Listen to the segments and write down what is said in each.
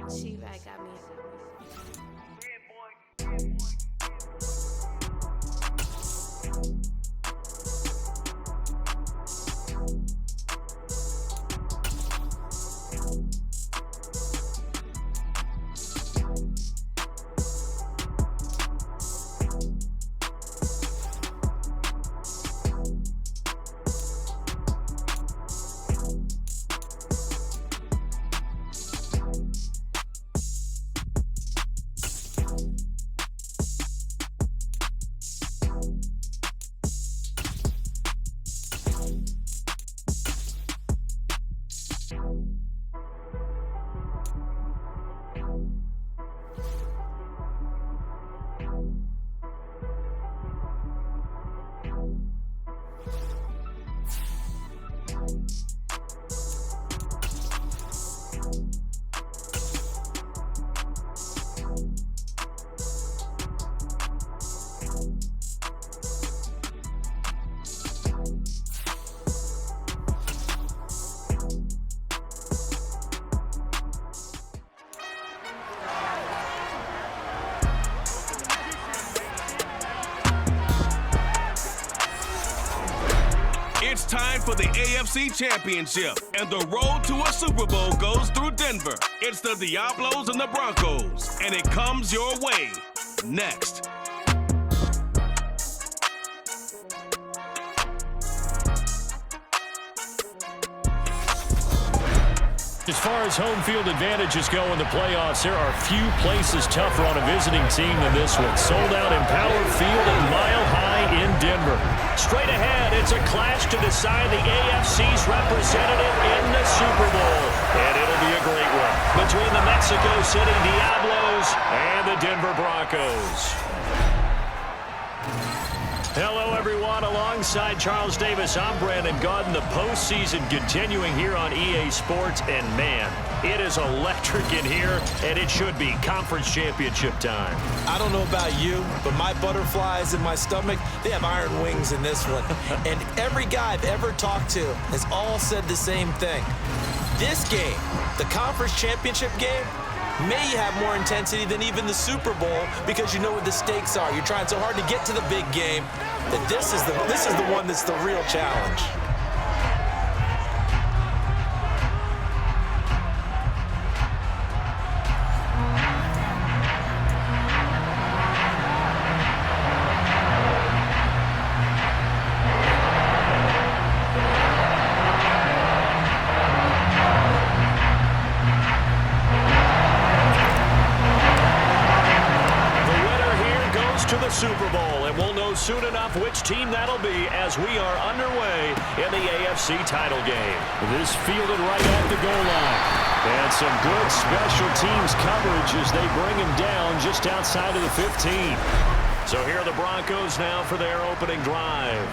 She-Rag got me. It's time for the AFC Championship, and the road to a Super Bowl goes through Denver. It's the Diablos and the Broncos, and it comes your way next. As far as home field advantages go in the playoffs, there are few places tougher on a visiting team than this one. Sold out in Power Field and Mile High in Denver. Straight ahead, it's a clash to decide the AFC's representative in the Super Bowl. And it'll be a great one between the Mexico City Diablos and the Denver Broncos. Hello, everyone. Alongside Charles Davis, I'm Brandon Gaudin. The postseason continuing here on EA Sports. And, man, it is electric in here, and it should be conference championship time. I don't know about you, but my butterflies in my stomach, they have iron wings in this one. And every guy I've ever talked to has all said the same thing. This game, the conference championship game, may have more intensity than even the Super Bowl because you know what the stakes are. You're trying so hard to get to the big game that this is the one that's the real challenge. Super Bowl, and we'll know soon enough which team that'll be as we are underway in the AFC title game. This fielded right at the goal line. And some good special teams coverage as they bring him down just outside of the 15. So here are the Broncos now for their opening drive.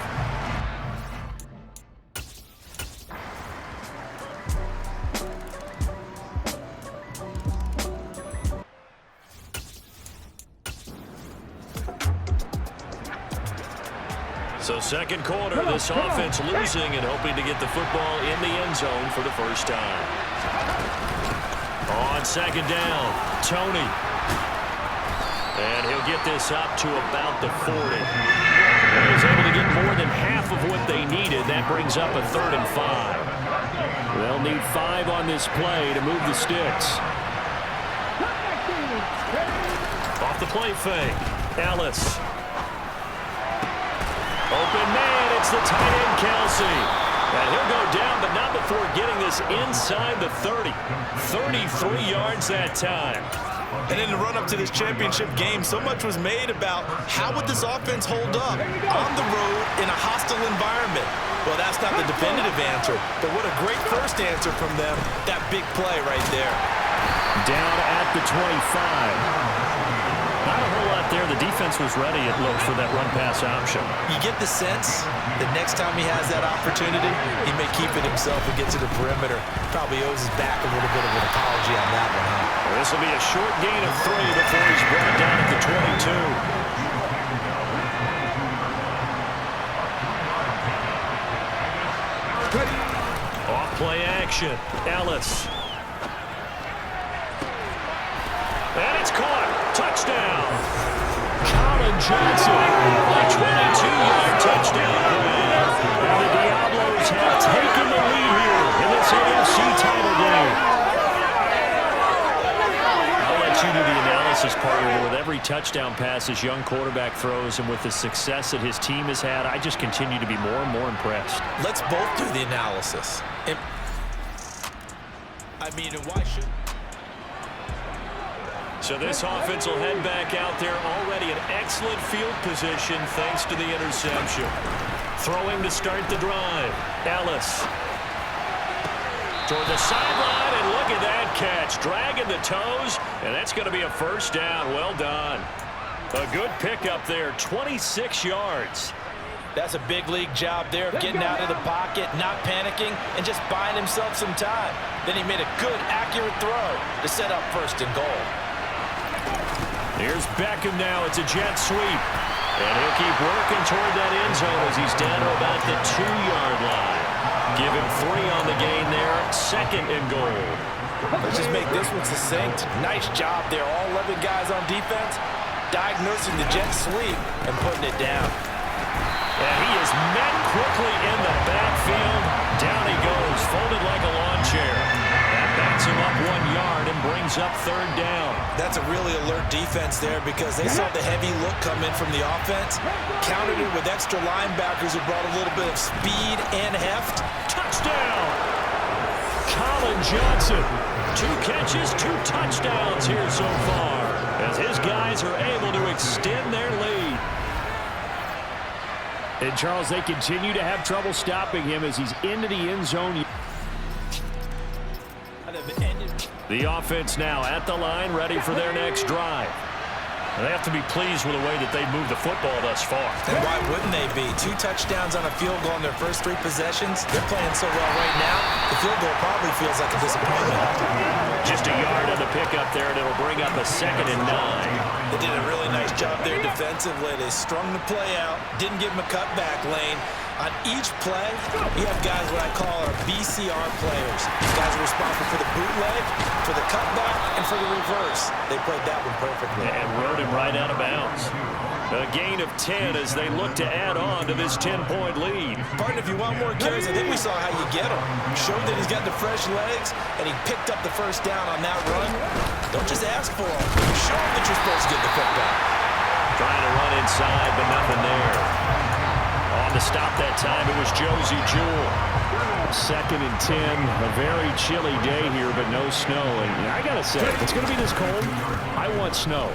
So second quarter, this offense losing and hoping to get the football in the end zone for the first time. On second down, Tony. And he'll get this up to about the 40. And he's able to get more than half of what they needed. That brings up a 3rd and 5. They'll need 5 on this play to move the sticks. Off the play fake, Ellis. Open man, it's the tight end, Kelsey. And he'll go down, but not before getting this inside the 30. 33 yards that time. And in the run-up to this championship game, so much was made about how would this offense hold up on the road in a hostile environment. Well, that's not the definitive answer, but what a great first answer from them. That big play right there. Down at the 25. Not a whole lot there. The defense was ready, it looked, for that run-pass option. You get the sense that next time he has that opportunity, he may keep it himself and get to the perimeter. Probably owes his back a little bit of an apology on that one, huh? Well, this will be a short gain of 3 before he's brought down at the 22. Off play action. Ellis. Touchdown. Colin Johnson, a 22-yard touchdown grab. And the Diablos have taken the lead here in this AFC title game. I'll let you do the analysis part of it. With every touchdown pass his young quarterback throws and with the success that his team has had, I just continue to be more and more impressed. Let's both do the analysis. Why should... So this offense will head back out there, already in excellent field position thanks to the interception. Throwing to start the drive. Ellis. Toward the sideline, and look at that catch. Dragging the toes, and that's going to be a first down. Well done. A good pickup there, 26 yards. That's a big league job there of getting out of the pocket, not panicking, and just buying himself some time. Then he made a good, accurate throw to set up first and goal. Here's Beckham now. It's a jet sweep. And he'll keep working toward that end zone as he's down to about the 2-yard line. Give him 3 on the gain there. Second and goal. Let's just make this one succinct. Nice job there. All 11 guys on defense diagnosing the jet sweep and putting it down. And he is met quickly in the backfield. Down he goes, folded like a lawn chair. That backs him up 1 yard and brings up third down. That's a really alert defense there because they saw the heavy look come in from the offense, countered it with extra linebackers who brought a little bit of speed and heft. Touchdown! Colin Johnson. 2 catches, 2 touchdowns here so far as his guys are able to extend their lead. And, Charles, they continue to have trouble stopping him as he's into the end zone. The offense now at the line, ready for their next drive. They have to be pleased with the way that they've moved the football thus far. And why wouldn't they be? 2 touchdowns on a field goal in their first 3 possessions. They're playing so well right now, the field goal probably feels like a disappointment. Just a yard on the pickup there, and it'll bring up a 2nd and 9. They did a really nice job there defensively. They strung the play out, didn't give him a cutback lane. On each play, you have guys what I call our BCR players. These guys are responsible for the bootleg, for the cutback, and for the reverse. They played that one perfectly. And rode him right out of bounds. A gain of 10 as they look to add on to this 10-point lead. Pardon, if you want more carries, I think we saw how you get him. Showed that he's got the fresh legs, and he picked up the first down on that run. Don't just ask for him. Show him that you're supposed to get the putback. Trying to run inside, but nothing there. On to stop that time, it was Josie Jewell. 2nd and 10, a very chilly day here, but no snow. And I gotta say, if it's gonna be this cold, I want snow.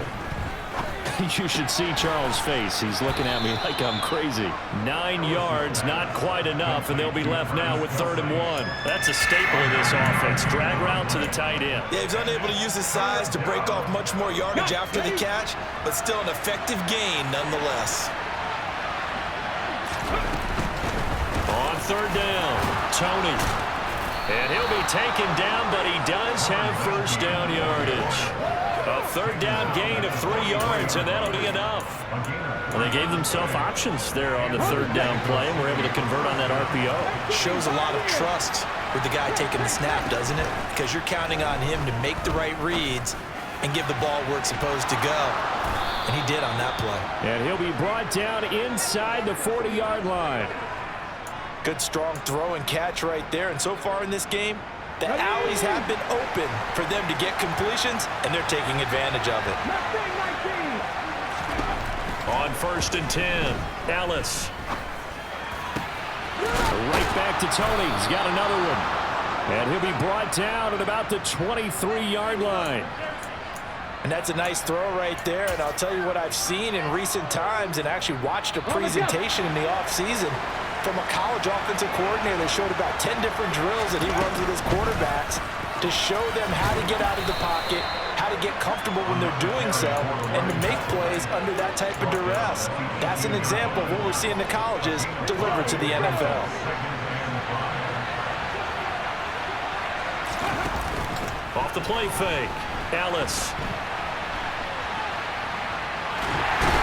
You should see Charles' face. He's looking at me like I'm crazy. 9 yards, not quite enough, and they'll be left now with 3rd and 1. That's a staple of this offense. Drag route to the tight end. Yeah, he's unable to use his size to break off much more yardage after the catch, but still an effective gain nonetheless. On 3rd down, Tony. And he'll be taken down, but he does have first down yardage. A 3rd down gain of 3 yards, and that'll be enough. Well, they gave themselves options there on the 3rd down play, and were able to convert on that RPO. Shows a lot of trust with the guy taking the snap, doesn't it? Because you're counting on him to make the right reads and give the ball where it's supposed to go. And he did on that play. And he'll be brought down inside the 40-yard line. Good strong throw and catch right there. And so far in this game, the alleys have been open for them to get completions, and they're taking advantage of it. On 1st and 10, Ellis. Right back to Tony. He's got another one. And he'll be brought down at about the 23-yard line. And that's a nice throw right there. And I'll tell you what I've seen in recent times and actually watched a presentation in the offseason from a college offensive coordinator that showed about 10 different drills that he runs with his quarterbacks to show them how to get out of the pocket, how to get comfortable when they're doing so, and to make plays under that type of duress. That's an example of what we're seeing the colleges deliver to the NFL. Off the play fake, Ellis.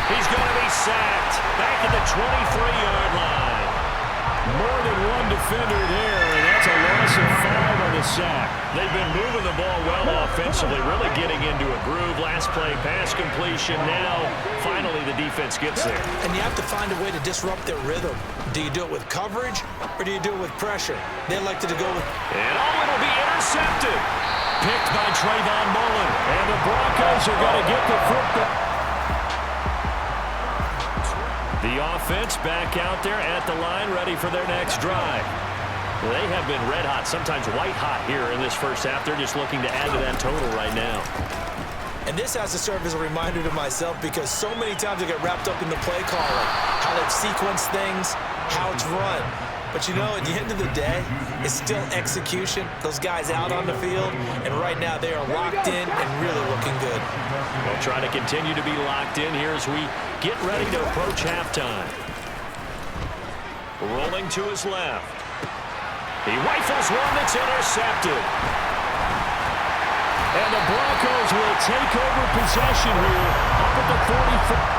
He's going to be sacked back at the 23-yard line. More than one defender there, and that's a loss of 5 on the sack. They've been moving the ball well offensively, really getting into a groove. Last play, pass completion. Now, finally, the defense gets there. And you have to find a way to disrupt their rhythm. Do you do it with coverage, or do you do it with pressure? They elected to go with... And it'll be intercepted. Picked by Trayvon Mullen. And the Broncos are going to get the football. The offense back out there at the line, ready for their next drive. They have been red hot, sometimes white hot here in this first half. They're just looking to add to that total right now. And this has to serve as a reminder to myself, because so many times I get wrapped up in the play calling, how they've sequenced things, how it's run. But you know, at the end of the day, it's still execution. Those guys out on the field, and right now they are locked in and really looking good. We'll try to continue to be locked in here as we get ready to approach halftime. Rolling to his left. He rifles one that's intercepted. And the Broncos will take over possession here up at the 44.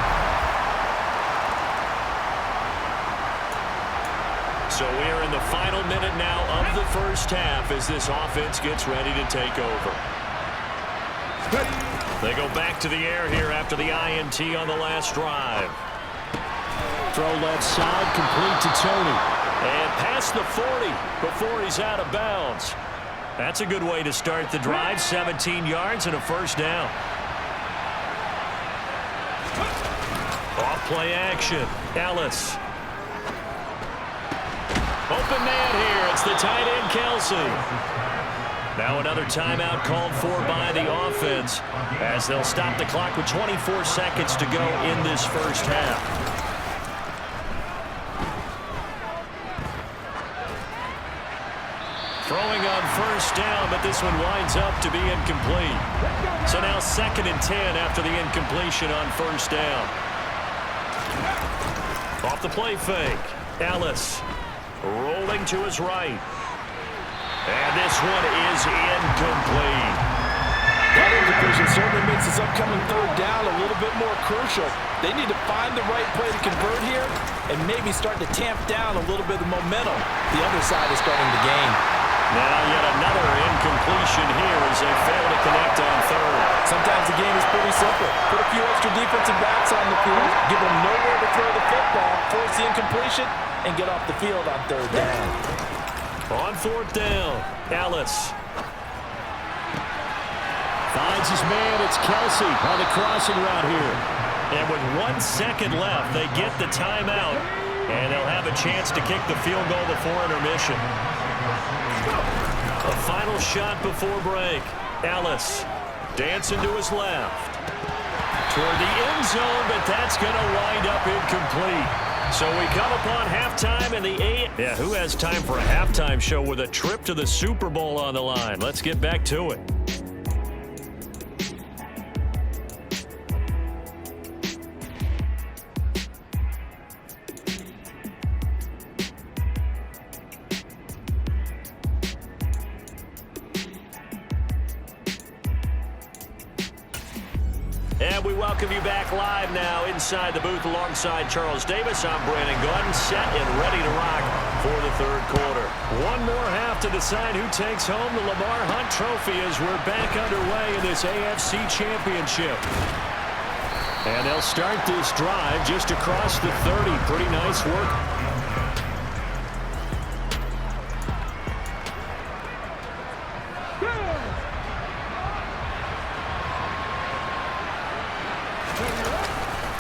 So we are in the final minute now of the first half as this offense gets ready to take over. They go back to the air here after the INT on the last drive. Throw left side, complete to Tony. And past the 40 before he's out of bounds. That's a good way to start the drive. 17 yards and a first down. Off play action. Ellis. Open man here. It's the tight end, Kelsey. Now another timeout called for by the offense as they'll stop the clock with 24 seconds to go in this first half. Throwing on first down, but this one winds up to be incomplete. So now 2nd and 10 after the incompletion on first down. Off the play fake. Ellis rolling to his right. And this one is incomplete. That incompletion certainly makes this upcoming third down a little bit more crucial. They need to find the right play to convert here and maybe start to tamp down a little bit of momentum. The other side is starting to gain. Now yet another incompletion here as they fail to connect on third. Sometimes the game is pretty simple. Put a few extra defensive backs on the field, give them nowhere to throw the football, force the incompletion, and get off the field on third down. On fourth down, Ellis. Finds his man, it's Kelsey on the crossing route here. And with 1 second left, they get the timeout, and they'll have a chance to kick the field goal before intermission. A final shot before break. Ellis dancing to his left. Toward the end zone, but that's going to wind up incomplete. So we come upon halftime in the A. Yeah, who has time for a halftime show with a trip to the Super Bowl on the line? Let's get back to it. And we welcome you back live now inside the booth alongside Charles Davis. I'm Brandon Gordon, set and ready to rock for the third quarter. One more half to decide who takes home the Lamar Hunt Trophy as we're back underway in this AFC Championship. And they'll start this drive just across the 30. Pretty nice work.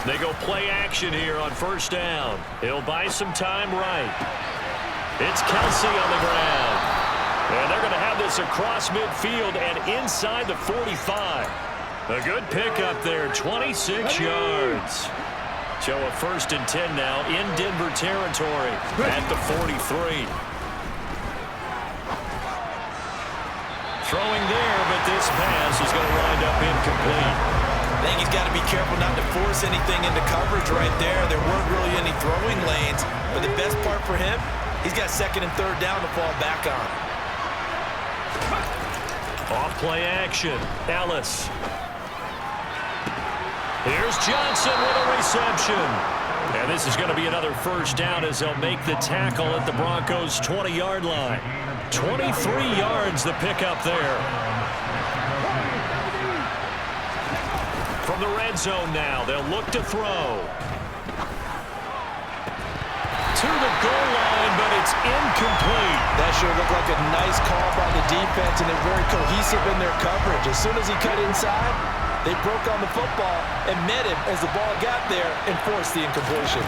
They go play action here on first down. He'll buy some time right. It's Kelsey on the ground. And they're going to have this across midfield and inside the 45. A good pickup there, 26 yards. So a 1st and 10 now in Denver territory at the 43. Throwing there, but this pass is going to wind up incomplete. I think he's got to be careful not to force anything into coverage right there. There weren't really any throwing lanes, but the best part for him, he's got 2nd and 3rd down to fall back on. Off play action, Ellis. Here's Johnson with a reception. And this is going to be another first down as they'll make the tackle at the Broncos' 20-yard line. 23 yards the pickup there. From the red zone now, they'll look to throw. To the goal line, but it's incomplete. That sure looked like a nice call by the defense, and they're very cohesive in their coverage. As soon as he cut inside, they broke on the football and met him as the ball got there and forced the incompletion.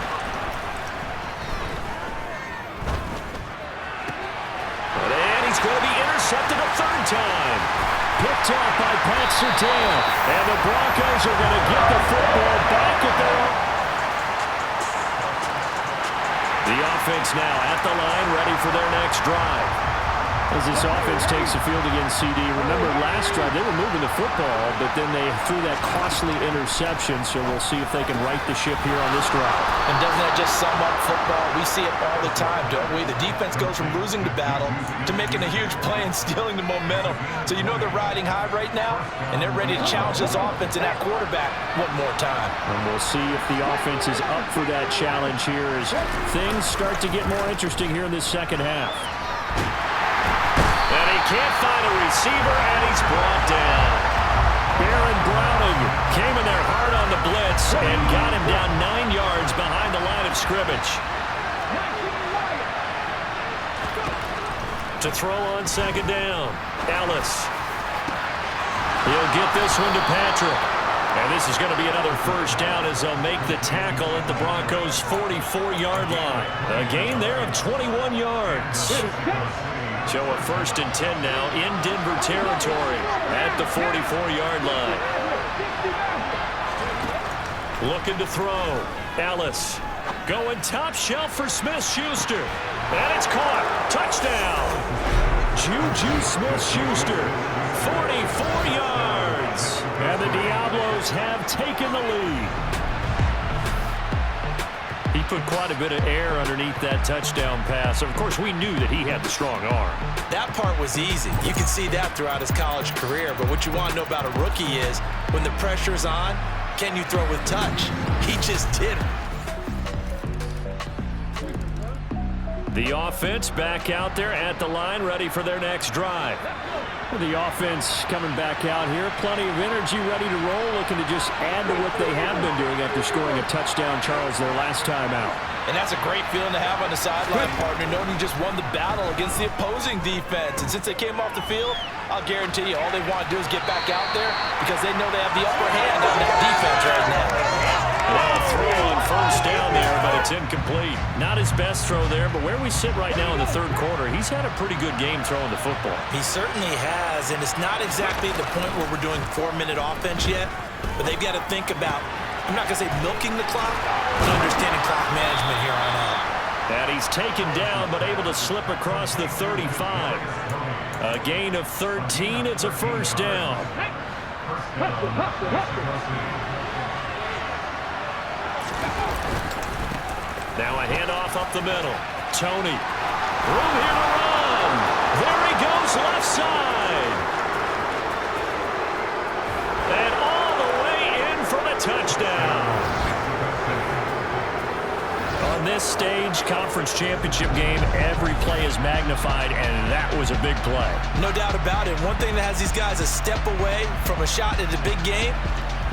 And he's going to be intercepted a third time. Picked off by Pat Surtain. And the Broncos are going to get the football back at their own. The offense now at the line, ready for their next drive. As this offense takes the field against CD, remember last drive they were moving the football, but then they threw that costly interception, so we'll see if they can right the ship here on this drive. And doesn't that just sum up football? We see it all the time, don't we? The defense goes from losing the battle to making a huge play and stealing the momentum. So you know they're riding high right now, and they're ready to challenge this offense and that quarterback one more time. And we'll see if the offense is up for that challenge here as things start to get more interesting here in this second half. And he can't find a receiver, and he's brought down. Baron Browning came in there hard on the blitz and got him down 9 yards behind the line of scrimmage. To throw on second down, Ellis. He'll get this one to Patrick. And this is going to be another first down as they'll make the tackle at the Broncos' 44-yard line. A gain there of 21 yards. So a 1st and 10 now in Denver territory at the 44-yard line. Looking to throw. Ellis going top shelf for Smith-Schuster. And it's caught. Touchdown. Juju Smith-Schuster, 44 yards. And the Diablos have taken the lead. He put quite a bit of air underneath that touchdown pass. Of course, we knew that he had the strong arm. That part was easy. You can see that throughout his college career. But what you want to know about a rookie is when the pressure's on, can you throw with touch? He just did. The offense back out there at the line, ready for their next drive. The offense coming back out here, plenty of energy, ready to roll, looking to just add to what they have been doing after scoring a touchdown, Charles, their last time out. And that's a great feeling to have on the sideline, partner, knowing you just won the battle against the opposing defense. And since they came off the field, I'll guarantee you all they want to do is get back out there because they know they have the upper hand on that defense right now. Well, throw on first down there, but it's incomplete. Not his best throw there, but where we sit right now in the third quarter, he's had a pretty good game throwing the football. He certainly has, and it's not exactly at the point where we're doing 4-minute offense yet, but they've got to think about, I'm not going to say milking the clock, but understanding clock management here on out. And he's taken down, but able to slip across the 35. A gain of 13, it's a first down. Now a handoff up the middle. Tony. Room here to run. There he goes, left side. And all the way in for the touchdown. On this stage, conference championship game, every play is magnified, and that was a big play. No doubt about it. One thing that has these guys a step away from a shot at a big game,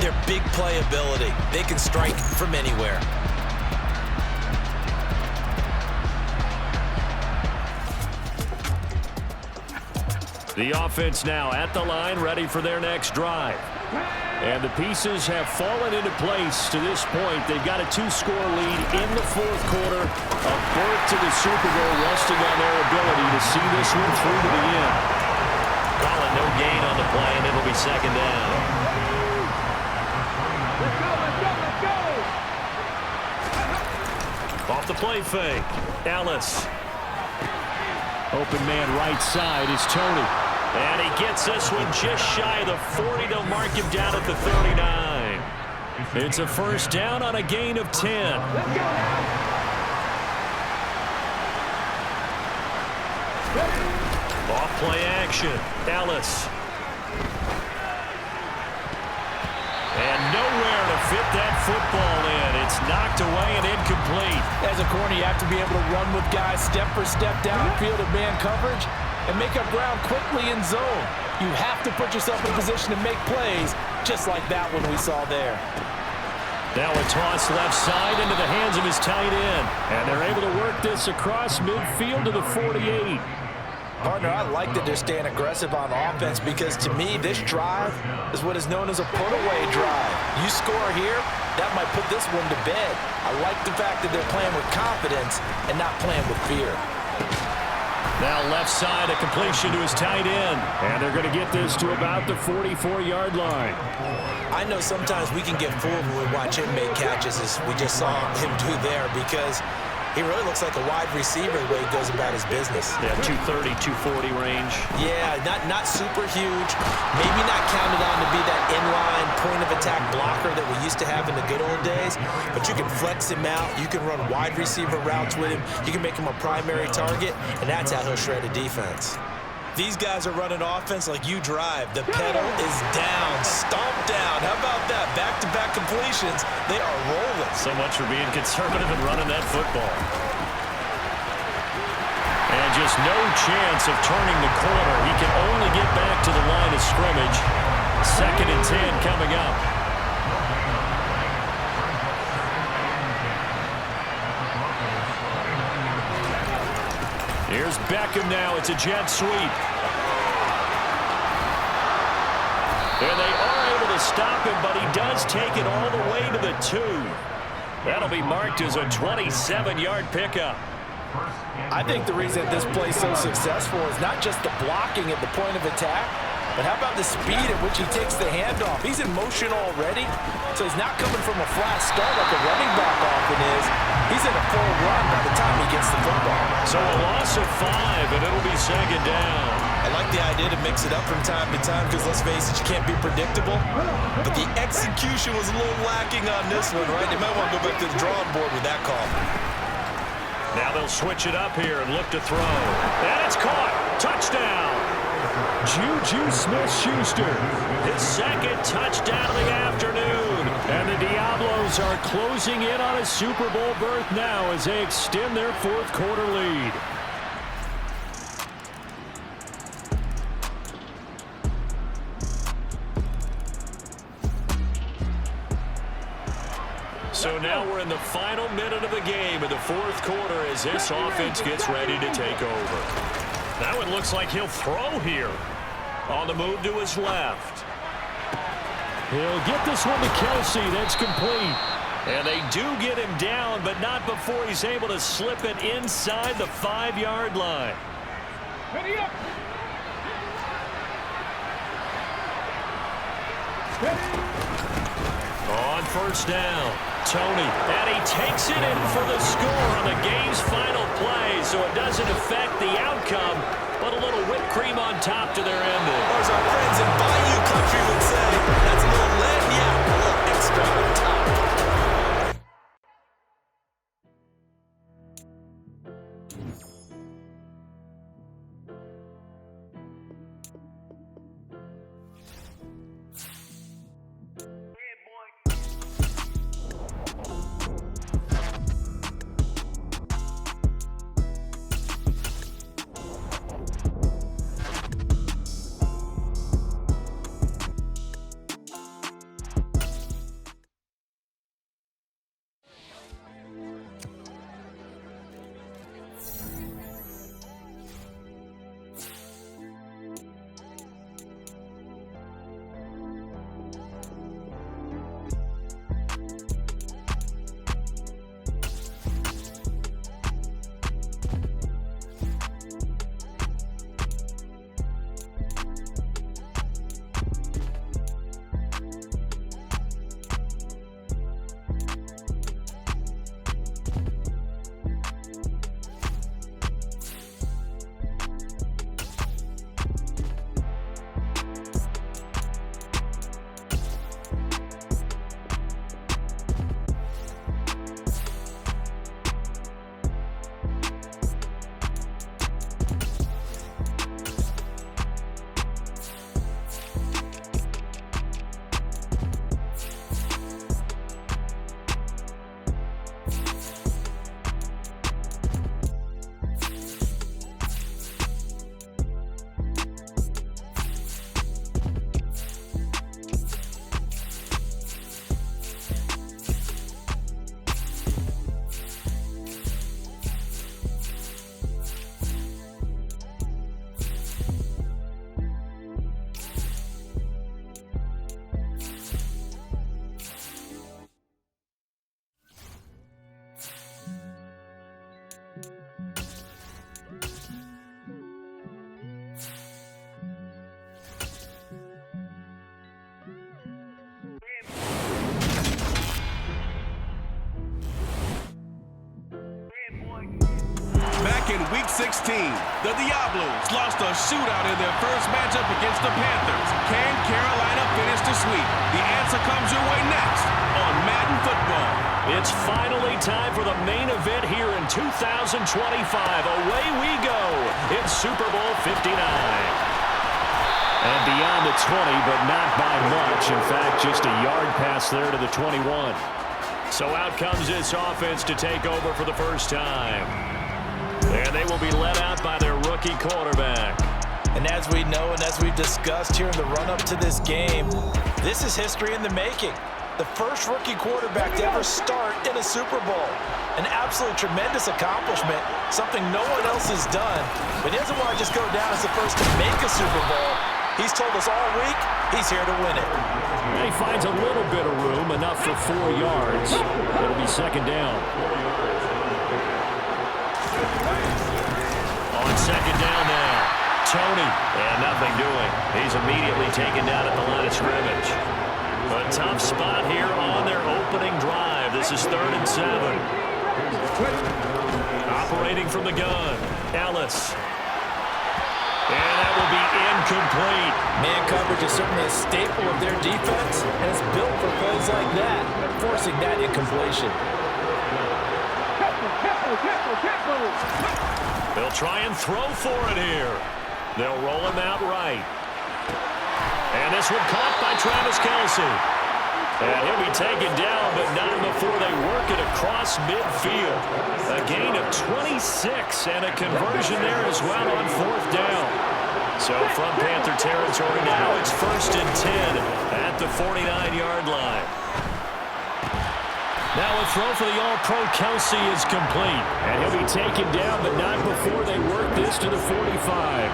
their big play ability. They can strike from anywhere. The offense now at the line, ready for their next drive. And the pieces have fallen into place to this point. They've got a 2-score lead in the fourth quarter. A berth to the Super Bowl resting on their ability to see this one through to the end. Calling no gain on the play, and it'll be second down. Off the play fake. Ellis. Open man right side is Tony. And he gets this one just shy of the 40. They'll mark him down at the 39. It's a first down on a gain of 10. Off play action. Ellis. And nowhere to fit that football in. It's knocked away and incomplete. As a corner, you have to be able to run with guys step for step downfield of man coverage and make up ground quickly in zone. You have to put yourself in position to make plays, just like that one we saw there. Now a toss left side into the hands of his tight end. And they're able to work this across midfield to the 48. Partner, I like that they're staying aggressive on offense because, to me, this drive is what is known as a put-away drive. You score here, that might put this one to bed. I like the fact that they're playing with confidence and not playing with fear. Now left side, a completion to his tight end. And they're going to get this to about the 44-yard line. I know sometimes we can get fooled when we watch him make catches, as we just saw him do there, because he really looks like a wide receiver the way he goes about his business. Yeah, 230, 240 range. Yeah, not super huge. Maybe not counted on to be that inline point-of-attack blocker that we used to have in the good old days, but you can flex him out. You can run wide receiver routes with him. You can make him a primary target, and that's how he'll shred a defense. These guys are running offense like you drive. The pedal is down, stomped down. How about that? Back-to-back completions. They are rolling. So much for being conservative and running that football. And just no chance of turning the corner. He can only get back to the line of scrimmage. 2nd and 10 coming up. Here's Beckham now. It's a jet sweep. And they are able to stop him, but he does take it all the way to the 2. That'll be marked as a 27-yard pickup. I think the reason this play is so successful is not just the blocking at the point of attack, but how about the speed at which he takes the handoff? He's in motion already, so he's not coming from a flat start like a running back often is. He's in a full run by the time he gets the football. So a loss of 5, and it'll be 2nd down. I like the idea to mix it up from time to time because, let's face it, you can't be predictable. But the execution was a little lacking on this one, right? They might want to go back to the drawing board with that call. Now they'll switch it up here and look to throw. And it's caught. Touchdown. Juju Smith-Schuster, his 2nd touchdown of the afternoon. And the Diablos are closing in on a Super Bowl berth now as they extend their 4th quarter lead. So now we're in the final minute of the game in the 4th quarter as this offense gets ready to take over. That one looks like he'll throw here. On the move to his left. He'll get this one to Kelsey. That's complete. And they do get him down, but not before he's able to slip it inside the 5-yard line. Ready up. On 1st down, Tony, and he takes it in for the score on the game's final play, so it doesn't affect the outcome, but a little whipped cream on top to their ending. Or as our friends in Bayou Country would say, that's a little lead, yeah, a little extra on top. Back in Week 16, the Diablos lost a shootout in their first matchup against the Panthers. Can Carolina finish the sweep? The answer comes your way next on Madden Football. It's finally time for the main event here in 2025. Away we go. It's Super Bowl 59. And beyond the 20, but not by much. In fact, just a yard pass there to the 21. So out comes this offense to take over for the first time. And they will be led out by their rookie quarterback. And as we know and as we've discussed here in the run-up to this game, this is history in the making. The first rookie quarterback to ever start in a Super Bowl. An absolute tremendous accomplishment, something no one else has done. But he doesn't want to just go down as the first to make a Super Bowl. He's told us all week he's here to win it. And he finds a little bit of room, enough for 4 yards. It'll be second down. On second down now, Tony. And nothing doing. He's immediately taken down at the line of scrimmage. A tough spot here on their opening drive. This is 3rd and 7. Operating from the gun, Ellis. And that will be incomplete. Man coverage is certainly a staple of their defense, and it's built for plays like that, forcing that incompletion. They'll try and throw for it here. They'll roll him out right. And this one caught by Travis Kelce. And he'll be taken down, but not before they work it across midfield. A gain of 26 and a conversion there as well on 4th down. So from Panther territory now, it's 1st and 10 at the 49-yard line. Now a throw for the All-Pro Kelce is complete. And he'll be taken down, but not before they work this to the 45.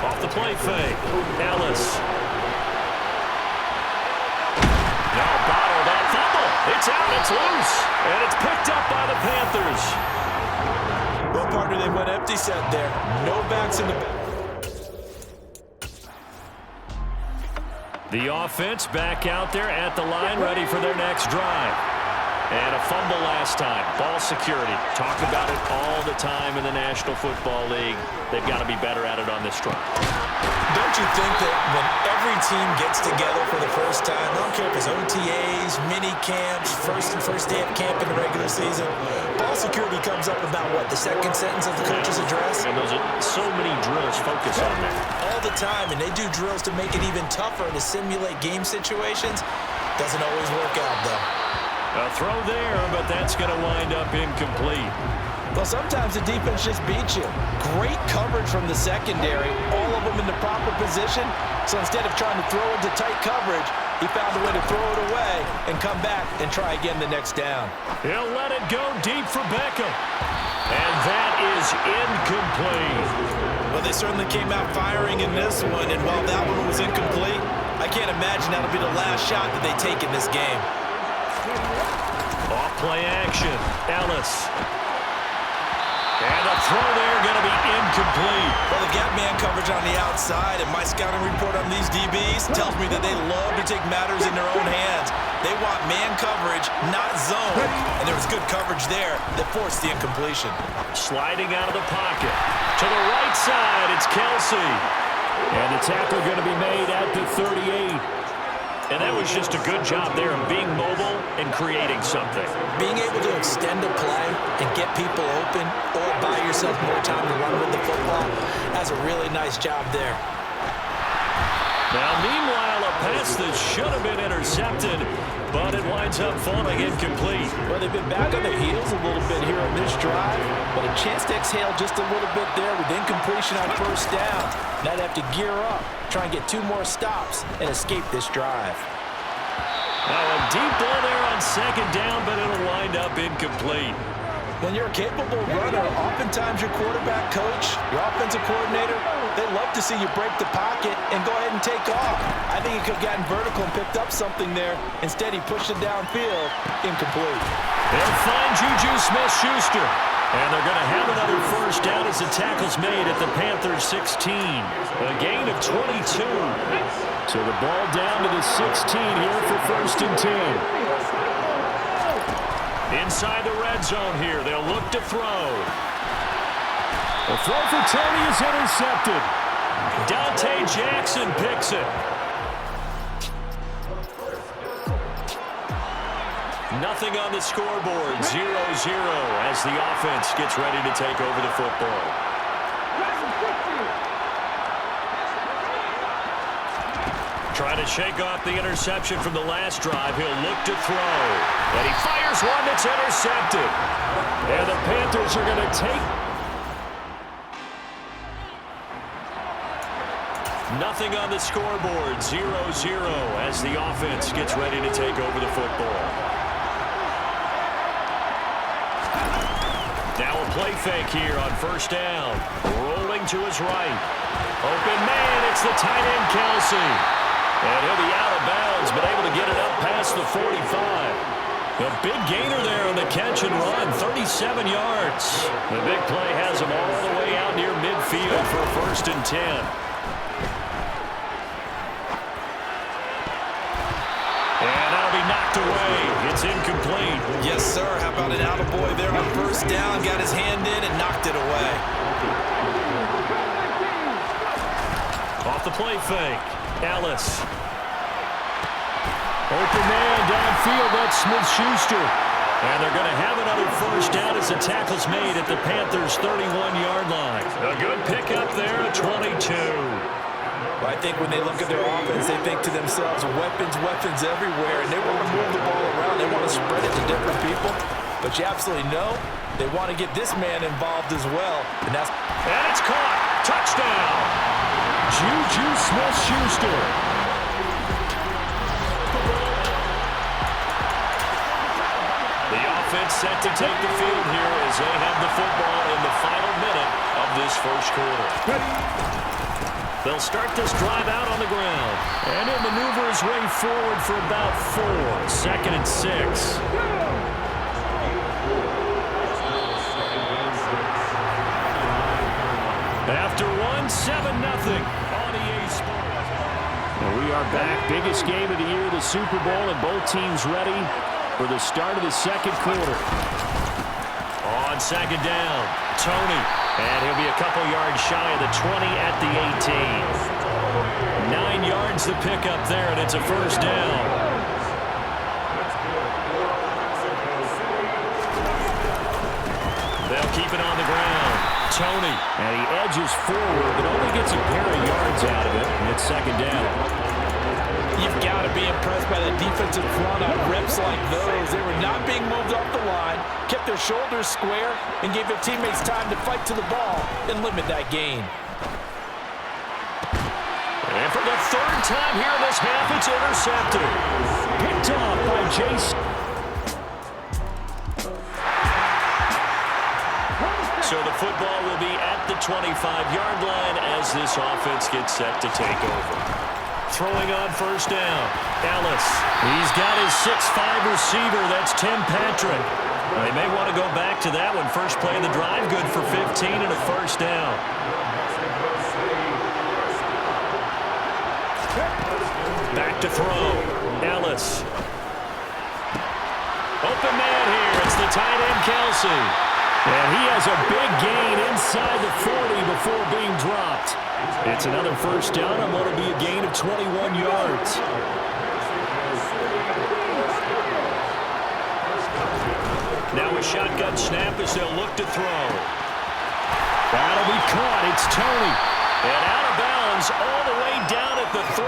Off the play fake, Ellis. Now bottled that fumble. It's out, it's loose, and it's picked up by the Panthers. Well, partner, they went empty set there. No backs in the back. The offense back out there at the line, ready for their next drive. And a fumble last time. Ball security. Talk about it all the time in the National Football League. They've got to be better at it on this drive. Don't you think that when every team gets together for the first time, I don't care if it's OTAs, mini camps, first day of camp in the regular season, ball security comes up about what, the second sentence of the coach's address? And those are so many drills focus on that. All the time, and they do drills to make it even tougher to simulate game situations. Doesn't always work out, though. A throw there, but that's going to wind up incomplete. Well, sometimes the defense just beats you. Great coverage from the secondary, all of them in the proper position. So instead of trying to throw into tight coverage, he found a way to throw it away and come back and try again the next down. He'll let it go deep for Beckham. And that is incomplete. Well, they certainly came out firing in this one, and while that one was incomplete, I can't imagine that'll be the last shot that they take in this game. Off play action, Ellis. And a throw there going to be incomplete. Well, they've got man coverage on the outside, and my scouting report on these DBs tells me that they love to take matters in their own hands. They want man coverage, not zone. And there was good coverage there that forced the incompletion. Sliding out of the pocket. To the right side, it's Kelce. And the tackle going to be made at the 38. And that was just a good job there of being mobile and creating something. Being able to extend a play and get people open or buy yourself more time to run with the football, that's a really nice job there. Now, meanwhile, a pass that should have been intercepted, but it winds up falling incomplete. Well, they've been back on their heels a little bit here on this drive, but a chance to exhale just a little bit there with incompletion on 1st down. Now they have to gear up, try and get 2 more stops and escape this drive. Now a deep ball there on 2nd down, but it'll wind up incomplete. When you're a capable runner, oftentimes your quarterback coach, your offensive coordinator, they love to see you break the pocket and go ahead and take off. I think he could have gotten vertical and picked up something there. Instead, he pushed it downfield, incomplete. They'll find Juju Smith-Schuster. And they're going to have another 1st down as the tackle's made at the Panthers 16. A gain of 22. So the ball down to the 16 here for 1st and 10. Inside the red zone here, they'll look to throw. The throw for Tony is intercepted. Dante Jackson picks it. Nothing on the scoreboard, 0-0 as the offense gets ready to take over the football. Trying to shake off the interception from the last drive. He'll look to throw. And he fires one that's intercepted. And the Panthers are going to take. Nothing on the scoreboard, 0-0 as the offense gets ready to take over the football. Now a play fake here on first down. Rolling to his right. Open man, it's the tight end Kelsey. And he'll be out of bounds, but able to get it up past the 45. A big gainer there on the catch and run, 37 yards. The big play has him all the way out near midfield for first and 10. And that'll be knocked away. It's incomplete. Yes, sir. How about an attaboy there on first down? Got his hand in and knocked it away. Off the play fake. Ellis. Open man downfield. That's Smith-Schuster. And they're going to have another first down as the tackle's made at the Panthers' 31-yard line. A good pickup there at 22. Well, I think when they look at their offense, they think to themselves, weapons everywhere, and they want to move the ball around. They want to spread it to different people. But you absolutely know they want to get this man involved as well. And it's caught. Touchdown. Juju Smith-Schuster. The offense set to take the field here as they have the football in the final minute of this first quarter. They'll start this drive out on the ground. And he'll maneuver his way forward for about 4. Second and 6. After 7-0 on EA Sports. And we are back. Biggest game of the year, the Super Bowl, and both teams ready for the start of the second quarter. On second down, Tony. And he'll be a couple yards shy of the 20 at the 18. 9 yards to pick up there, and it's a first down. They'll keep it on the ground. Tony. And he edges forward, but only gets a pair of yards out of it, and it's second down. You've got to be impressed by the defensive front on reps like those. They were not being moved off the line, kept their shoulders square, and gave their teammates time to fight to the ball and limit that gain. And for the third time here in this half, it's intercepted. Picked off by Jason. So the football will be at the 25-yard line as this offense gets set to take over. Throwing on first down, Ellis. He's got his 6'5 receiver. That's Tim Patrick. They may want to go back to that one. First play of the drive, good for 15 and a first down. Back to throw, Ellis. Open man here. It's the tight end, Kelsey. And he has a big gain inside the 40 before being dropped. It's another first down on what will be a gain of 21 yards. Now a shotgun snap as they'll look to throw. That'll be caught. It's Tony. And out of bounds all the way down at the 3.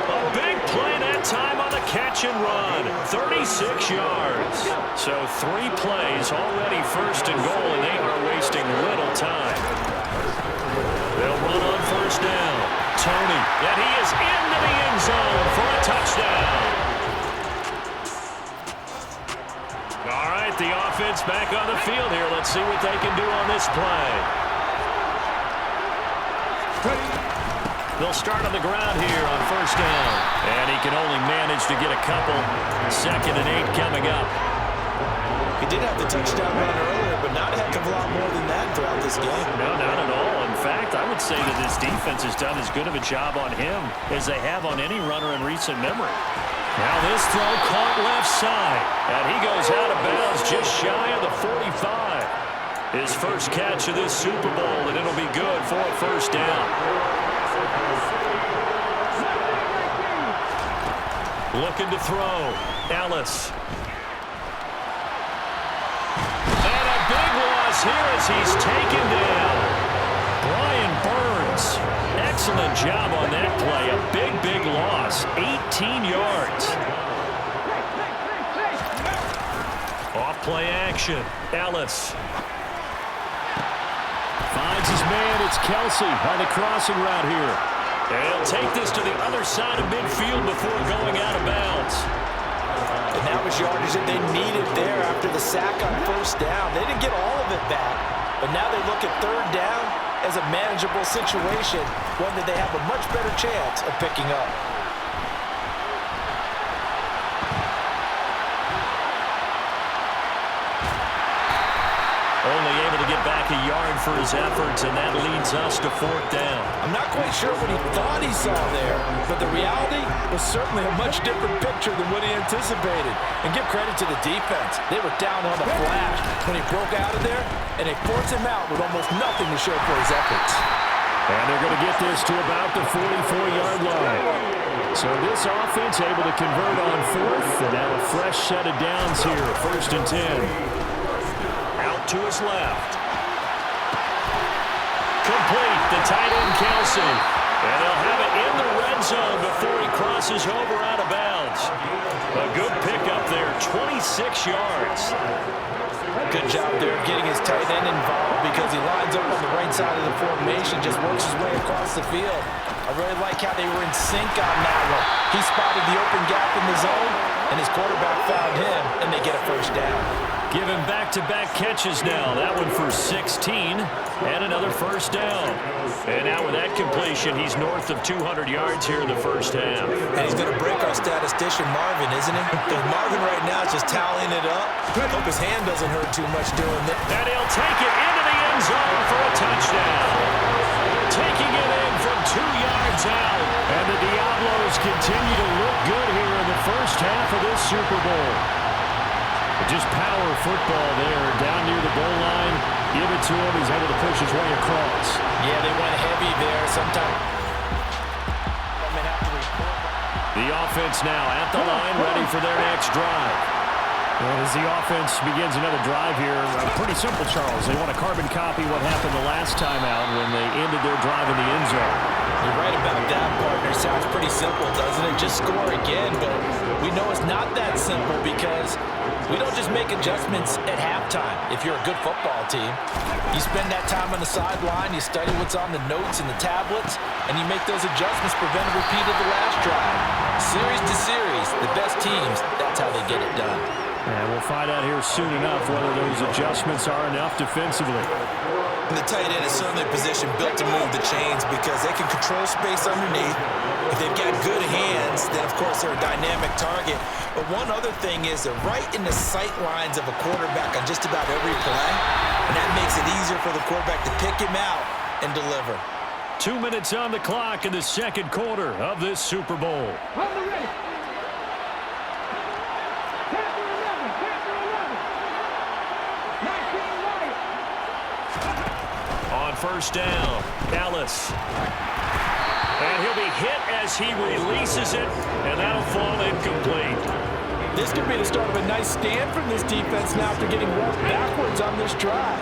A big play that time on the catch and run. 36 yards. So 3 plays already first and goal, and they are wasting little time. They'll run on first down. Tony. And he is into the end zone for a touchdown. All right, the offense back on the field here. Let's see what they can do on this play. They'll start on the ground here on first down. And he can only manage to get a couple. Second and 8 coming up. He did have the touchdown run earlier, but not a heck of a lot more than that throughout this game. No, not at all. In fact, I would say that this defense has done as good of a job on him as they have on any runner in recent memory. Now this throw caught left left side. And he goes out of bounds just shy of the 45. His first catch of this Super Bowl, and it'll be good for a first down. Looking to throw. Ellis. And a big loss here as he's taken down. Brian Burns. Excellent job on that play. A big, big loss. 18 yards. Off play action. Ellis. Finds his man. It's Kelsey on the crossing route here. And he'll take this to the other side of midfield before going out of bounds. And that was yardage that they needed there after the sack on first down. They didn't get all of it back, but now they look at third down as a manageable situation, one that they have a much better chance of picking up. Only able to get back a yard for his efforts, and that leads us to fourth down. I'm not quite sure what he thought he saw there, but the reality was certainly a much different picture than what he anticipated. And give credit to the defense. They were down on the flash when he broke out of there, and they forced him out with almost nothing to show for his efforts. And they're going to get this to about the 44-yard line. So this offense able to convert on fourth, and now a fresh set of downs here, 1st and 10. To his left. Complete, the tight end Kelsey. And they'll have it in the red zone before he crosses over out of bounds. A good pickup there, 26 yards. Good job there getting his tight end involved because he lines up on the right side of the formation, just works his way across the field. I really like how they were in sync on that one. He spotted the open gap in the zone, and his quarterback found him, and they get a first down. Give him back-to-back catches now. That one for 16 and another first down. And now with that completion, he's north of 200 yards here in the first half. And he's going to break our statistician Marvin, isn't he? Because Marvin right now is just tallying it up. I hope his hand doesn't hurt too much doing that. And he'll take it into the end zone for a touchdown. Taking it in from 2 yards out. And the Diablos continue to look good here in the first half of this Super Bowl. Just power football there, down near the goal line. Give it to him. He's able to push his way across. Yeah, they went heavy there. Sometimes. The offense now at the line, ready for their next drive. And as the offense begins another drive here, pretty simple, Charles. They want to carbon copy what happened the last time out when they ended their drive in the end zone. You're right about that, partner. Sounds pretty simple, doesn't it? Just score again, but we know it's not that simple because we don't just make adjustments at halftime. If you're a good football team, you spend that time on the sideline, you study what's on the notes and the tablets, and you make those adjustments, prevent a repeat of the last drive. Series to series, the best teams, that's how they get it done. And we'll find out here soon enough whether those adjustments are enough defensively. And the tight end is certainly a position built to move the chains because they can control space underneath. If they've got good hands, then of course they're a dynamic target. But one other thing is they're right in the sight lines of a quarterback on just about every play. And that makes it easier for the quarterback to pick him out and deliver. 2 minutes on the clock in the second quarter of this Super Bowl. On first down, Ellis. And he'll be hit as he releases it, and that'll fall incomplete. This could be the start of a nice stand from this defense now after getting walked backwards on this drive.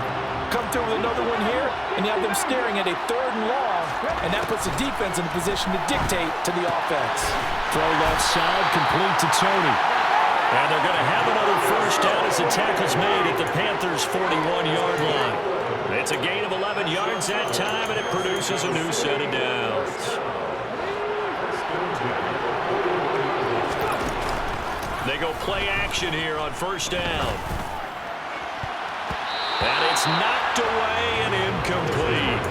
Come through with another one here, and you have them staring at a 3rd and long, and that puts the defense in a position to dictate to the offense. Throw left side, complete to Tony. And they're going to have another first down as the tackle's made at the Panthers' 41-yard line. It's a gain of 11 yards that time, and it produces a new set of downs. They go play action here on first down. And it's knocked away and incomplete.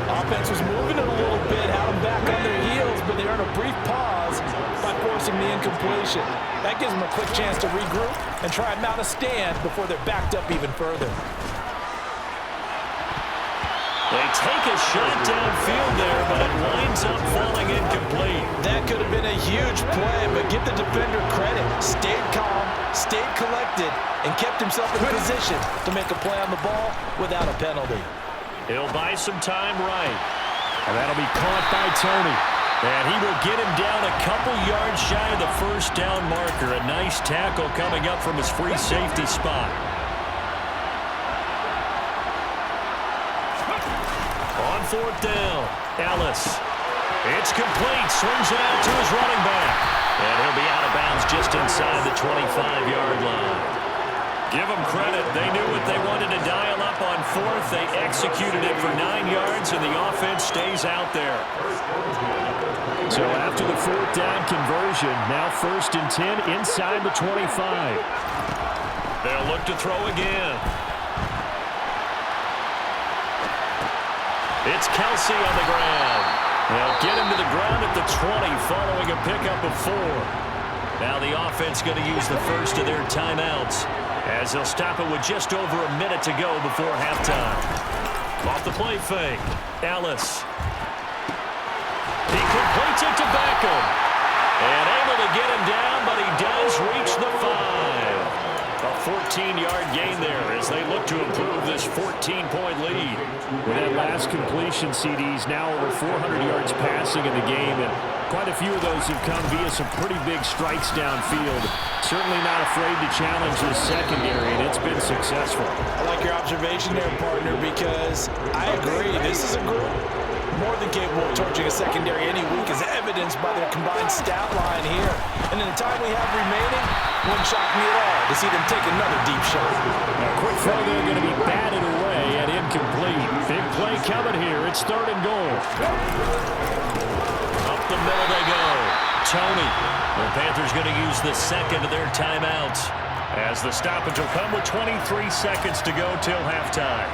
Offense was moving it a little bit, had them back on their heels, but they earned a brief pause by forcing the incompletion. That gives them a quick chance to regroup and try and mount a stand before they're backed up even further. They take a shot downfield there, but it winds up falling incomplete. That could have been a huge play, but give the defender credit. Stayed calm, collected and kept himself in position to make a play on the ball without a penalty. He'll buy some time right. And that'll be caught by Tony. And he will get him down a couple yards shy of the first down marker. A nice tackle coming up from his free safety spot. On fourth down, Ellis. It's complete. Swings it out to his running back. And he'll be out of bounds just inside the 25-yard line. Give them credit. They knew what they wanted to dial up on fourth. They executed it for 9 yards, and the offense stays out there. So after the fourth down conversion, now 1st and 10 inside the 25. They'll look to throw again. It's Kelsey on the ground. They'll get him to the ground at the 20 following a pickup of 4. Now the offense going to use the first of their timeouts as they'll stop it with just over a minute to go before halftime. Off the play fake, Ellis. He completes it to Beckham. And able to get him down, but he does reach the 5. A 14-yard gain there as they look to improve this 14-point lead. With that last completion, CD's now over 400 yards passing in the game, and quite a few of those have come via some pretty big strikes downfield. Certainly not afraid to challenge his secondary, and it's been successful. I like your observation there, partner, because I agree. This is a group more than capable of torching a secondary any week, as evidenced by their combined stat line here. And in the time we have remaining, wouldn't shock me at all to see them take another deep shot. A quick throw there going to be batted away and incomplete. Big play coming here. It's 3rd and goal. Up the middle they go. Tony. The Panthers going to use the second of their timeouts as the stoppage will come with 23 seconds to go till halftime.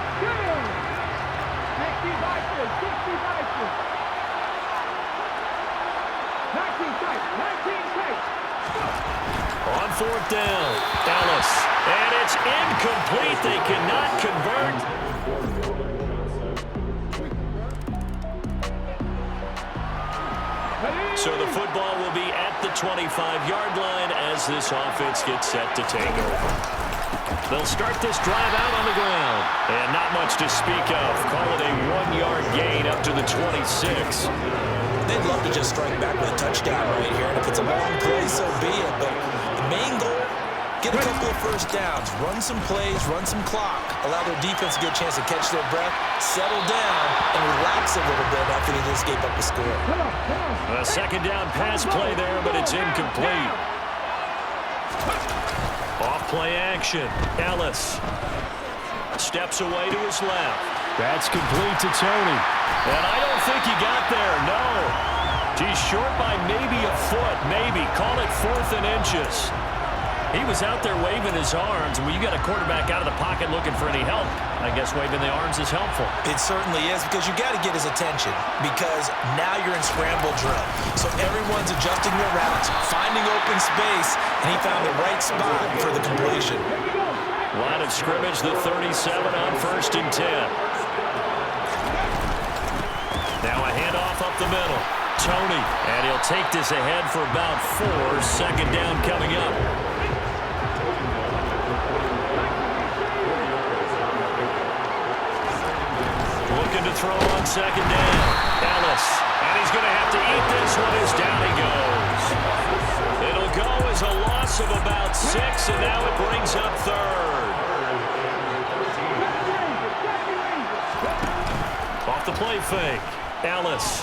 On 4th down, Dallas. And it's incomplete. They cannot convert. So the football will be at the 25-yard line as this offense gets set to take over. They'll start this drive out on the ground. And not much to speak of. Call it a 1-yard gain up to the 26. They'd love to just strike back with a touchdown right here. And if it's a long play, so be it. But the main goal, get a couple of first downs, run some plays, run some clock, allow their defense to get a chance to catch their breath, settle down, and relax a little bit after they just gave up a score. A second down pass play there, but it's incomplete. Off play action. Ellis steps away to his left. That's complete to Tony. And I don't think he got there, no. He's short by maybe a foot, maybe. Call it 4th and inches. He was out there waving his arms. When you got a quarterback out of the pocket looking for any help, I guess waving the arms is helpful. It certainly is, because you got to get his attention, because now you're in scramble drill. So everyone's adjusting their routes, finding open space, and he found the right spot for the completion. Line of scrimmage, the 37 on 1st and 10. Now a handoff up the middle. Tony, and he'll take this ahead for about 4. 2nd down coming up. Looking to throw on 2nd down. Ellis, and he's going to have to eat this one as down he goes. It'll go as a loss of about 6, and now it brings up 3rd. Off the play fake. Ellis.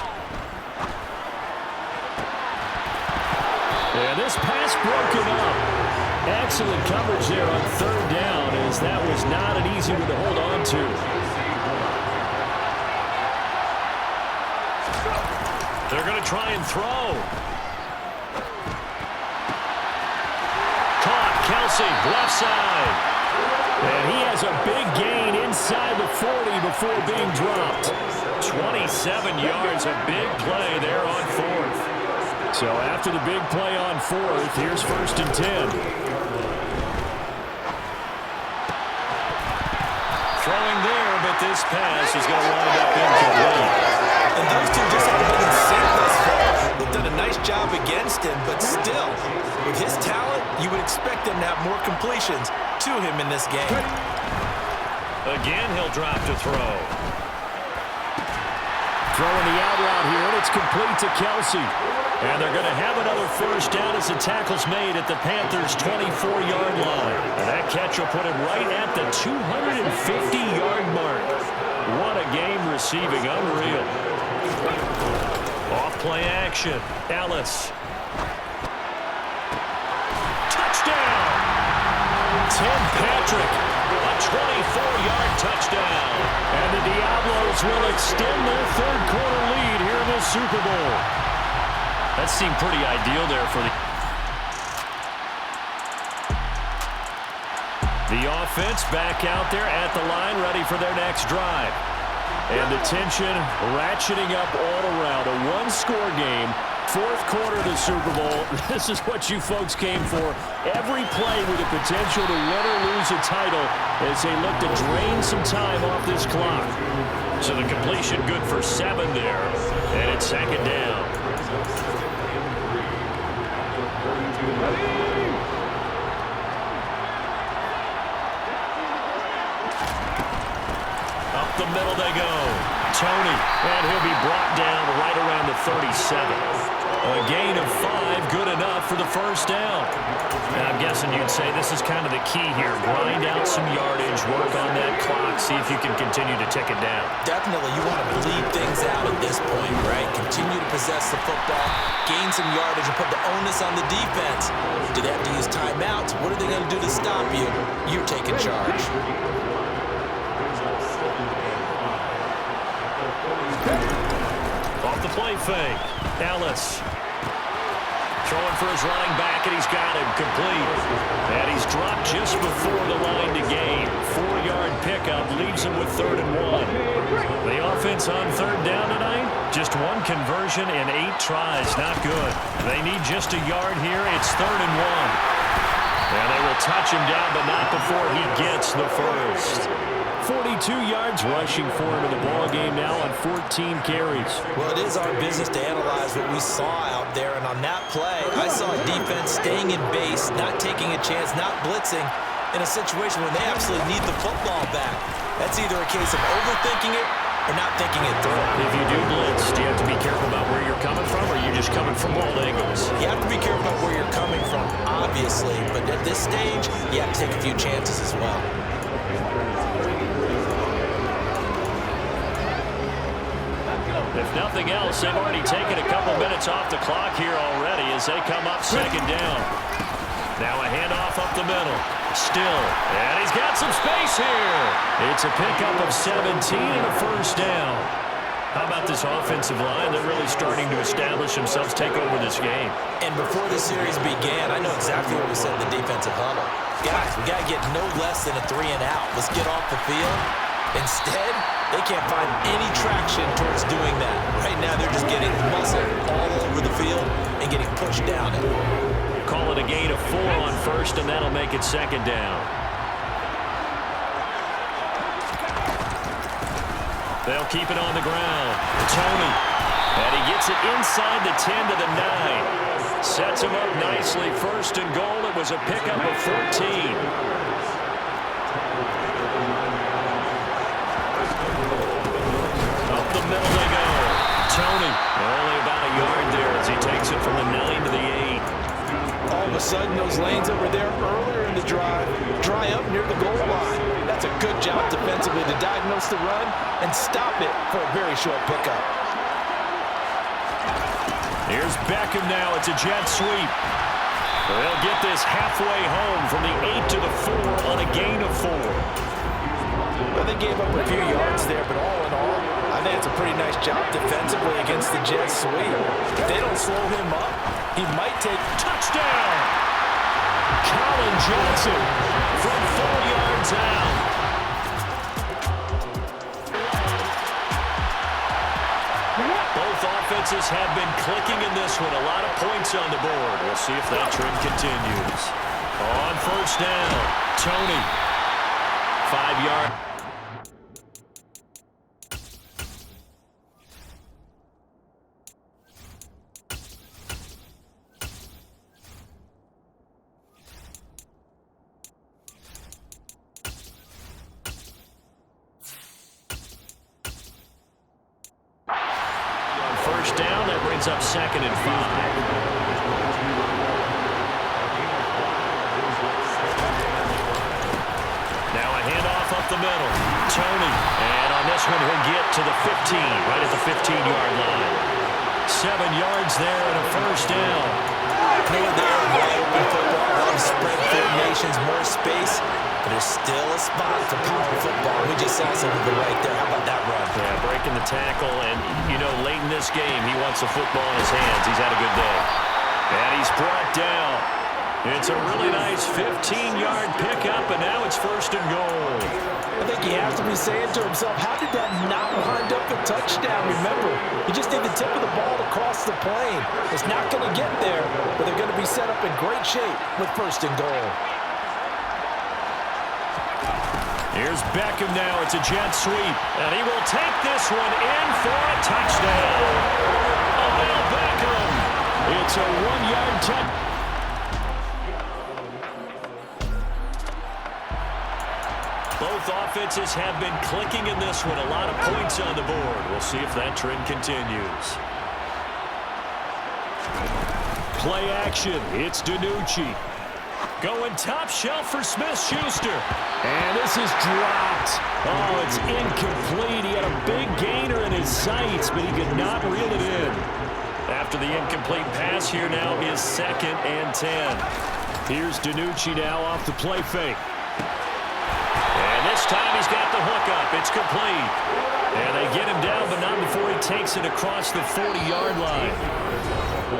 And this pass broken up. Excellent coverage there on 3rd down, as that was not an easy one to hold on to. They're going to try and throw. Caught. Kelsey, left side. And he has a big gain inside the 40 before being dropped. 27 yards, a big play there on 4th. So after the big play on 4th, here's 1st and 10. Throwing there, but this pass is going to wind up incomplete. And those two just haven't been in sync thus far. They've done a nice job against him, but still, With his talent, you would expect them to have more completions to him in this game. Again, he'll drop to throw. Throwing the out route here, and it's complete to Kelsey. And they're going to have another first down as the tackle's made at the Panthers' 24-yard line. And that catch will put him right at the 250-yard mark. What a game receiving. Unreal. Off-play action. Ellis. Touchdown! Tim Patrick. A 24-yard touchdown. And the Diablos will extend their third-quarter lead here in the Super Bowl. That seemed pretty ideal there for the offense back out there at the line, ready for their next drive. And the tension ratcheting up all around. A one-score game, fourth quarter of the Super Bowl. This is what you folks came for. Every play with the potential to win or lose a title as they look to drain some time off this clock. So the completion good for 7 there. And it's second down. Up the middle they go. Tony, and he'll be brought down right around the 37. A gain of 5, good enough for the first down. And I'm guessing you'd say this is kind of the key here. Grind out some yardage, work on that clock, see if you can continue to tick it down. Definitely, you want to bleed things out at this point, right? Continue to possess the football, gain some yardage, and put the onus on the defense. Do they have to use timeouts? What are they going to do to stop you? You're taking charge. Off the play fake. Ellis. Throwing for his running back, and he's got him complete. And he's dropped just before the line to gain. 4-yard pickup leaves him with 3rd and 1. The offense on 3rd down tonight, just 1 conversion in 8 tries. Not good. They need just a yard here. It's 3rd and 1. And they will touch him down, but not before he gets the first. 42 yards rushing for him in the ball game now on 14 carries. Well, it is our business to analyze what we saw out there, and on that play, I saw a defense staying in base, not taking a chance, not blitzing in a situation when they absolutely need the football back. That's either a case of overthinking it or not thinking it through. If you do blitz, do you have to be careful about where you're coming from, or are you just coming from all angles? You have to be careful about where you're coming from, obviously, but at this stage, you have to take a few chances as well. If nothing else, they've already taken a couple minutes off the clock here already as they come up second down. Now a handoff up the middle. Still, and he's got some space here. It's a pickup of 17 and a first down. How about this offensive line? They're really starting to establish themselves, take over this game. And before the series began, I know exactly what we said in the defensive huddle. Guys, we got to get no less than a 3 and out. Let's get off the field. Instead, they can't find any traction towards doing that. Right now, they're just getting muscle all over the field and getting pushed down it. Call it a gain of 4 on first, and that'll make it second down. They'll keep it on the ground. Tony, and he gets it inside the 10 to the 9. Sets him up nicely. First and goal. It was a pickup of 14. Middle they go. Tony, only about a yard there as he takes it from the 9 to the 8. All of a sudden, those lanes over there earlier in the drive dry up near the goal line. That's a good job defensively to diagnose the run and stop it for a very short pickup. Here's Beckham now. It's a jet sweep. They'll get this halfway home from the 8 to the 4 on a gain of 4. Well, they gave up a few yards there, but all in all, I think it's a pretty nice job defensively against the jet sweep. If they don't slow him up, he might take touchdown. Colin Johnson from 4 yards out. Both offenses have been clicking in this one. A lot of points on the board. We'll see if that trend continues. On first down, Tony. 5-yard. brings up 2nd and 5. Now a handoff up the middle. Tony. And on this one, he'll get to the 15, right at the 15-yard line. 7 yards there and a first down. Clear there, wide open football. A lot of spread formations, more space. But there's still a spot for power football. We just saw some of the right there. How about that run? Yeah, breaking the tackle. And, you know, late in this game, he wants the football in his hands. He's had a good day. And he's brought down. It's a really nice 15-yard pickup, and now it's 1st and goal. I think he has to be saying to himself, how did that not wind up a touchdown? Remember, you just need the tip of the ball to cross the plane. It's not going to get there, but they're going to be set up in great shape with 1st and goal. Here's Beckham now. It's a jet sweep, and he will take this one in for a touchdown. Odell Beckham. It's a 1-yard touchdown. Both offenses have been clicking in this one. A lot of points on the board. We'll see if that trend continues. Play action. It's DiNucci. Going top shelf for Smith-Schuster. And this is dropped. Oh, it's incomplete. He had a big gainer in his sights, but he could not reel it in. After the incomplete pass, here now is 2nd and 10. Here's DiNucci now off the play fake. And this time he's got the hook up. It's complete. And they get him down, but not before he takes it across the 40-yard line.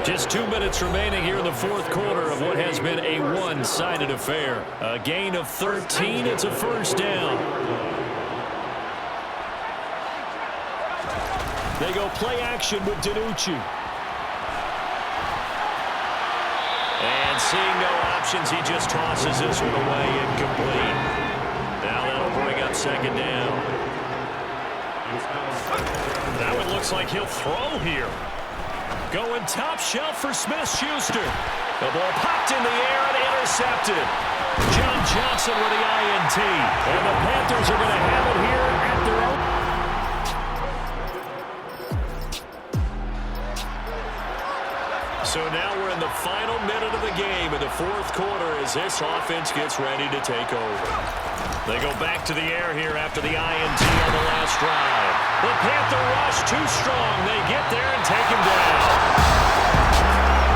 Just 2 minutes remaining here in the 4th quarter of what has been a one-sided affair. A gain of 13. It's a 1st down. They go play action with DiNucci. And seeing no options, he just tosses this one away, incomplete. Now that'll bring up 2nd down. Now it looks like he'll throw here. Going top shelf for Smith-Schuster. The ball popped in the air and intercepted. John Johnson with the INT. And the Panthers are going to have it here at their own. So now we're in the final minute of the game in the 4th quarter as this offense gets ready to take over. They go back to the air here after the INT on the last drive. The Panther rush too strong. They get there and take him down.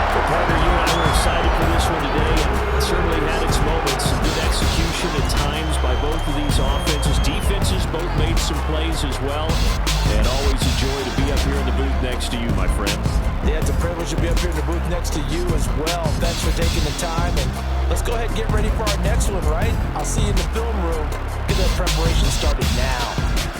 Well, partner, you and I were excited for this one today, and it certainly had its moments. Some good execution at times by both of these offenses. Defenses both made some plays as well. And always a joy to be up here in the booth next to you, my friend. Yeah, it's a privilege to be up here in the booth next to you as well. Thanks for taking the time, and let's go ahead and get ready for our next one, right? I'll see you in the film room. Get that preparation started now.